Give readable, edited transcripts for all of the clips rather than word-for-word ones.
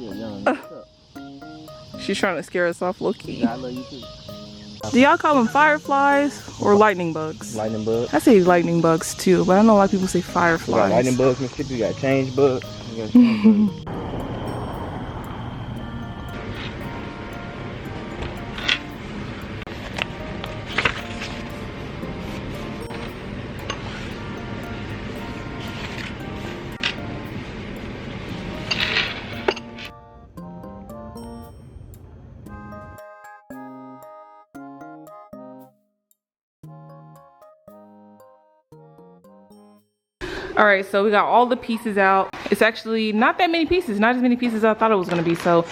Yeah, young. What's up? She's trying to scare us off, lowkey. Yeah, I love you too. Do y'all call them fireflies or lightning bugs? Lightning bugs. I say lightning bugs too, but I know a lot of people say fireflies. We got lightning bugs, Mississippi. We got change bugs. We got change bugs. All right, so we got all the pieces out. It's actually not that many pieces, not as many pieces as I thought it was gonna be. So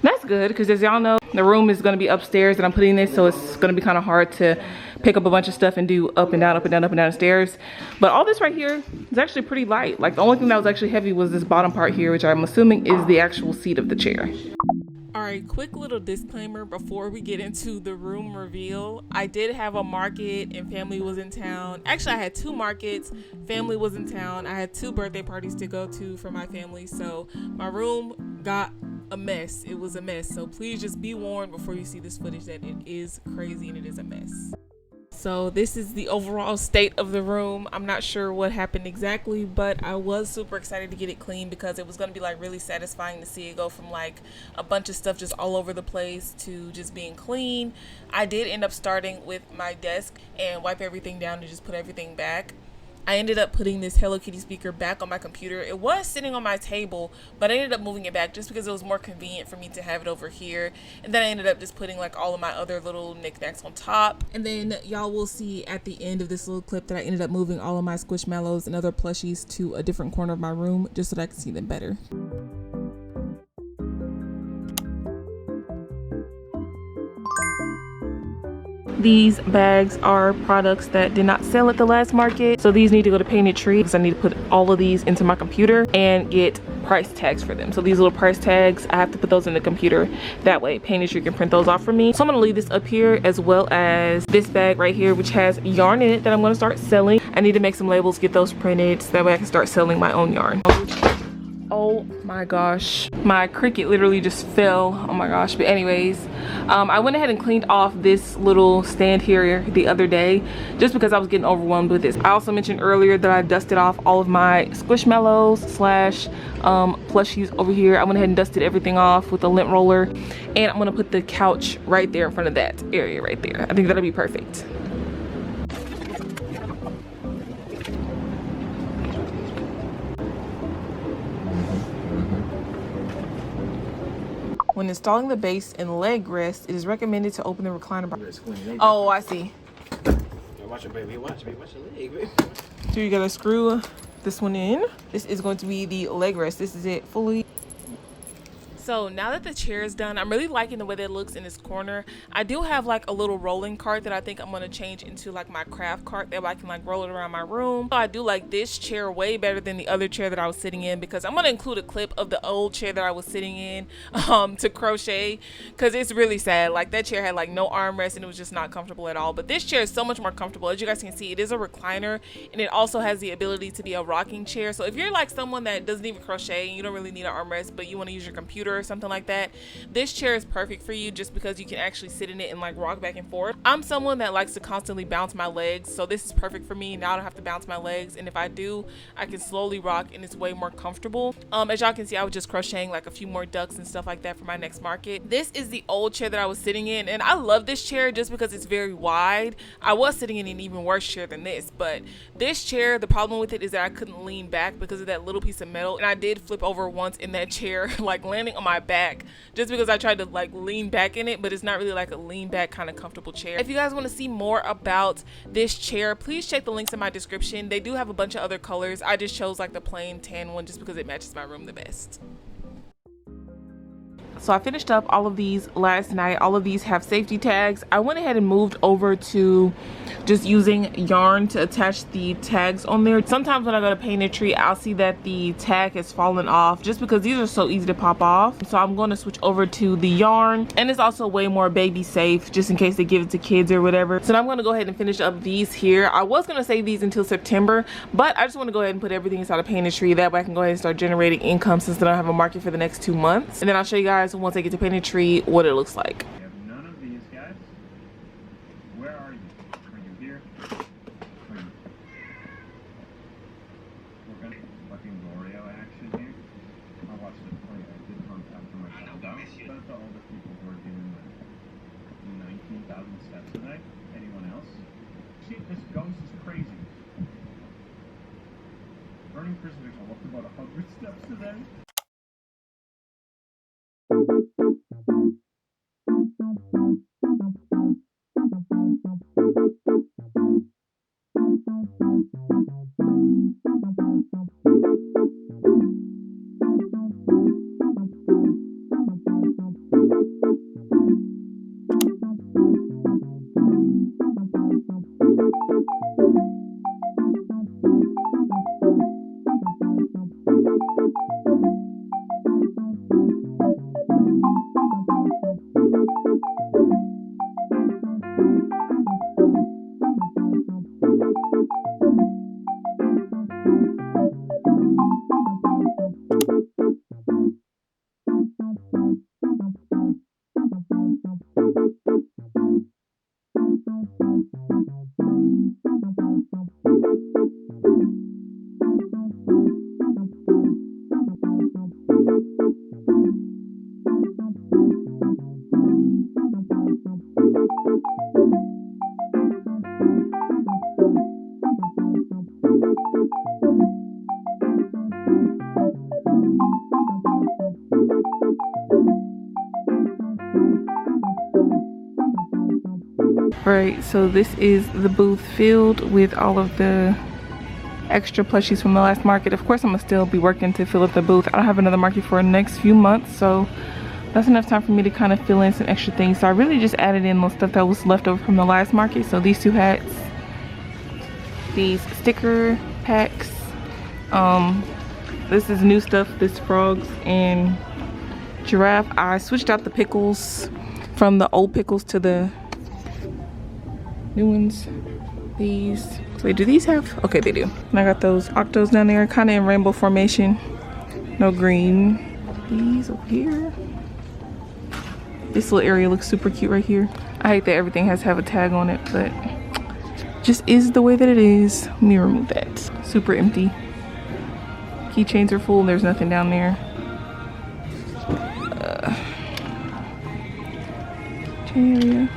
that's good, because as y'all know, the room is gonna be upstairs that I'm putting this, so it's gonna be kind of hard to pick up a bunch of stuff and do up and down, up and down, up and down stairs. But all this right here is actually pretty light. Like the only thing that was actually heavy was this bottom part here, which I'm assuming is the actual seat of the chair. All right, quick little disclaimer before we get into the room reveal. I did have a market and family was in town. Actually, I had 2 markets, family was in town. I had 2 birthday parties to go to for my family. So my room got a mess. It was a mess. So please just be warned before you see this footage that it is crazy and it is a mess. So this is the overall state of the room. I'm not sure what happened exactly, but I was super excited to get it clean because it was going to be like really satisfying to see it go from like a bunch of stuff just all over the place to just being clean. I did end up starting with my desk and wipe everything down to just put everything back. I ended up putting this Hello Kitty speaker back on my computer. It was sitting on my table, but I ended up moving it back just because it was more convenient for me to have it over here. And then I ended up just putting like all of my other little knickknacks on top. And then y'all will see at the end of this little clip that I ended up moving all of my Squishmallows and other plushies to a different corner of my room just so that I can see them better. These bags are products that did not sell at the last market, so these need to go to Painted Tree because I need to put all of these into my computer and get price tags for them. So these little price tags, I have to put those in the computer. That way Painted Tree can print those off for me. So I'm gonna leave this up here, as well as this bag right here, which has yarn in it that I'm gonna start selling. I need to make some labels, get those printed, so that way I can start selling my own yarn. Oh my gosh, my Cricut literally just fell. Oh my gosh. But anyways, I went ahead and cleaned off this little stand here the other day just because I was getting overwhelmed with this. I also mentioned earlier that I dusted off all of my Squishmallows slash plushies over here. I went ahead and dusted everything off with a lint roller, and I'm gonna put the couch right there in front of that area right there. I think that'll be perfect. When installing the base and leg rest, it is recommended to open the recliner bar. Oh, I see. Watch your baby. Watch your leg, baby. So you gotta screw this one in. This is going to be the leg rest. This is it fully. So now that the chair is done, I'm really liking the way that it looks in this corner. I do have like a little rolling cart that I think I'm gonna change into like my craft cart, that way I can like roll it around my room. So I do like this chair way better than the other chair that I was sitting in, because I'm gonna include a clip of the old chair that I was sitting in to crochet, because it's really sad. Like that chair had like no armrest and it was just not comfortable at all. But this chair is so much more comfortable. As you guys can see, it is a recliner and it also has the ability to be a rocking chair. So if you're like someone that doesn't even crochet and you don't really need an armrest, but you want to use your computer or something like that, this chair is perfect for you just because you can actually sit in it and like rock back and forth. I'm someone that likes to constantly bounce my legs, so this is perfect for me. Now I don't have to bounce my legs, and if I do, I can slowly rock and it's way more comfortable. As y'all can see, I was just crocheting like a few more ducks and stuff like that for my next market. This is the old chair that I was sitting in, and I love this chair just because it's very wide. I was sitting in an even worse chair than this, but this chair, the problem with it is that I couldn't lean back because of that little piece of metal, and I did flip over once in that chair, like landing on my back just because I tried to like lean back in it, but it's not really like a lean back kind of comfortable chair. If you guys want to see more about this chair, please check the links in my description. They do have a bunch of other colors. I just chose like the plain tan one just because it matches my room the best. So I finished up all of these last night. All of these have safety tags. I went ahead and moved over to just using yarn to attach the tags on there. Sometimes when I go to Painterly, I'll see that the tag has fallen off just because these are so easy to pop off. So I'm going to switch over to the yarn, and it's also way more baby safe just in case they give it to kids or whatever. So now I'm going to go ahead and finish up these here. I was going to save these until September, but I just want to go ahead and put everything inside of Painterly. That way I can go ahead and start generating income since I don't have a market for the next 2 months. And then I'll show you guys once I get to Painterly what it looks like. We have none of these guys. Where are you? Are you here? Are you? We're gonna fucking L'Oreal action here. I'll watch this play. I did hunt after my child out. Shout out to all the people who are doing the 19,000 steps a day. Anyone else? Shit, this ghost is crazy. Burning crucifix, I walked about 100 steps a day. Right, so this is the booth filled with all of the extra plushies from the last market. Of course, I'm gonna still be working to fill up the booth. I don't have another market for the next few months, so that's enough time for me to kind of fill in some extra things. So I really just added in the stuff that was left over from the last market. So these two hats, these sticker packs, this is new stuff, this frogs and giraffe. I switched out the pickles from the old pickles to the new ones. These, wait, do these have, okay, they do. And I got those octos down there, kind of in rainbow formation, no green. These over here, this little area looks super cute right here. I hate that everything has to have a tag on it, but just is the way that it is. Let me remove that. Super empty. Keychains are full, there's nothing down there. Area.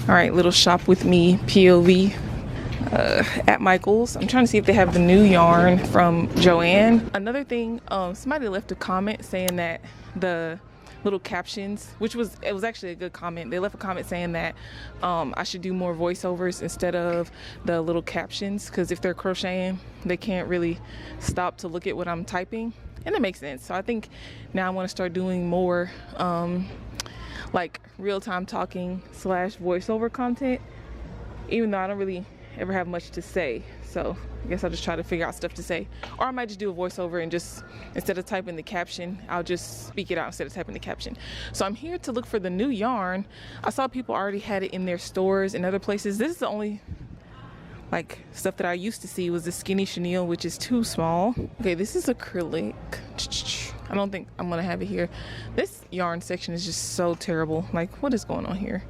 All right, little shop with me POV at Michael's. I'm trying to see if they have the new yarn from Joanne. Another thing, somebody left a comment saying that the little captions, it was actually a good comment. They left a comment saying that I should do more voiceovers instead of the little captions, because if they're crocheting, they can't really stop to look at what I'm typing, and it makes sense. So I think now I want to start doing more like real-time talking / voiceover content, even though I don't really ever have much to say. So I guess I'll just try to figure out stuff to say, or I might just do a voiceover and just, instead of typing the caption, I'll just speak it out instead of typing the caption. So I'm here to look for the new yarn. I saw people already had it in their stores and other places. This is the only like stuff that I used to see was the skinny chenille, which is too small. Okay, this is acrylic. I don't think I'm gonna have it here. This yarn section is just so terrible. Like, what is going on here?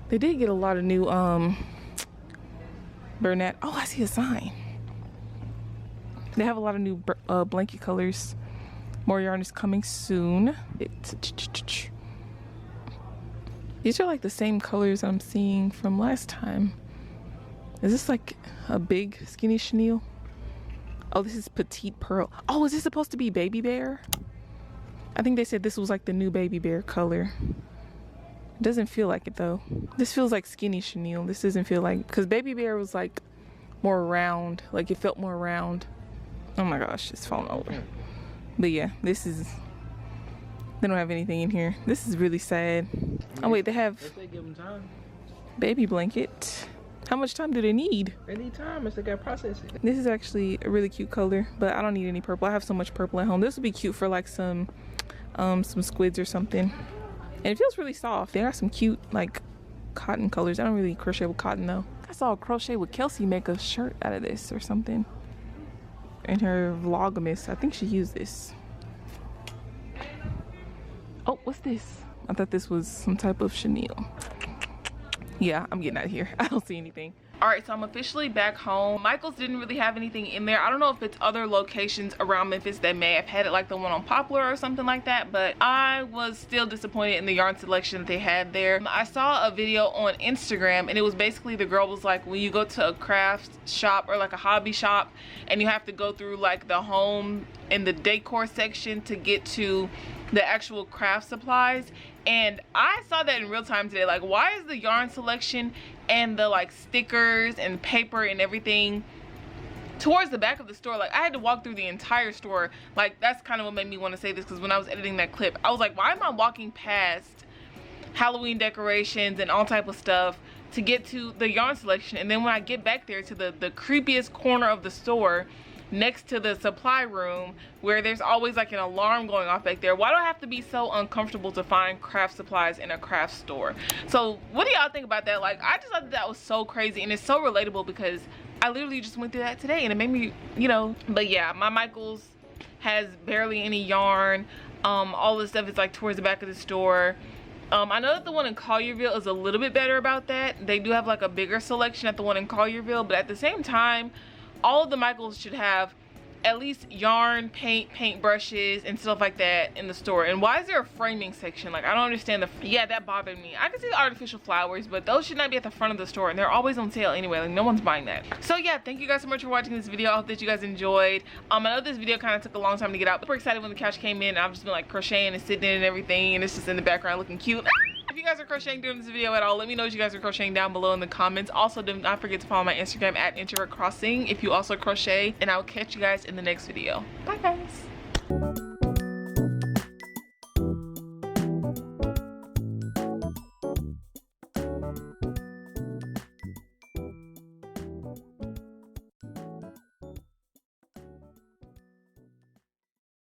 They did get a lot of new Bernat. Oh, I see a sign. They have a lot of new blanket colors. More yarn is coming soon. These are like the same colors I'm seeing from last time. Is this like a big skinny chenille? Oh, this is petite pearl. Oh, is this supposed to be baby bear? I think they said this was like the new baby bear color. It doesn't feel like it though. This feels like skinny chenille. This doesn't feel like, because baby bear was like more round. Like it felt more round. Oh my gosh, it's falling over. But yeah, this is They don't have anything in here. This is really sad. Oh wait, they have If they give them time. baby blanket. How much time do they need? They need time if they got to process it. This is actually a really cute color, but I don't need any purple. I have so much purple at home. This would be cute for like some squids or something. And it feels really soft. They got some cute like cotton colors. I don't really crochet with cotton though. I saw Crochet with Kelsey make a shirt out of this or something in her Vlogmas. I think she used this. Oh, what's this? I thought this was some type of chenille. Yeah, I'm getting out of here. I don't see anything. All right, so I'm officially back home. Michael's didn't really have anything in there. I don't know if it's other locations around Memphis that may have had it, like the one on Poplar or something like that, but I was still disappointed in the yarn selection that they had there. I saw a video on Instagram, and it was basically, the girl was like, when you go to a craft shop or like a hobby shop and you have to go through like the home and the decor section to get to the actual craft supplies. And I saw that in real time today. Like, why is the yarn selection and the like stickers and paper and everything towards the back of the store? Like, I had to walk through the entire store. Like, that's kind of what made me want to say this, because when I was editing that clip, I was like, why am I walking past Halloween decorations and all type of stuff to get to the yarn selection? And then when I get back there to the creepiest corner of the store, next to the supply room, where there's always like an alarm going off back there, why do I have to be so uncomfortable to find craft supplies in a craft store? So what do y'all think about that? Like, I just thought that was so crazy, and it's so relatable because I literally just went through that today, and it made me, you know. But yeah, my Michaels has barely any yarn. All this stuff is like towards the back of the store. I know that the one in Collierville is a little bit better about that. They do have like a bigger selection at the one in Collierville, but at the same time, all of the Michaels should have at least yarn, paint brushes and stuff like that in the store. And why is there a framing section? Like, I don't understand yeah, that bothered me. I can see the artificial flowers, but those should not be at the front of the store, and they're always on sale anyway. Like, no one's buying that. So yeah, thank you guys so much for watching this video. I hope that you guys enjoyed. I know this video kind of took a long time to get out, but super excited when the couch came in, and I've just been like crocheting and sitting in and everything, and it's just in the background looking cute. If you guys are crocheting during this video at all, let me know what you guys are crocheting down below in the comments. Also, do not forget to follow my Instagram at introvertcrossing if you also crochet, and I will catch you guys in the next video. Bye guys.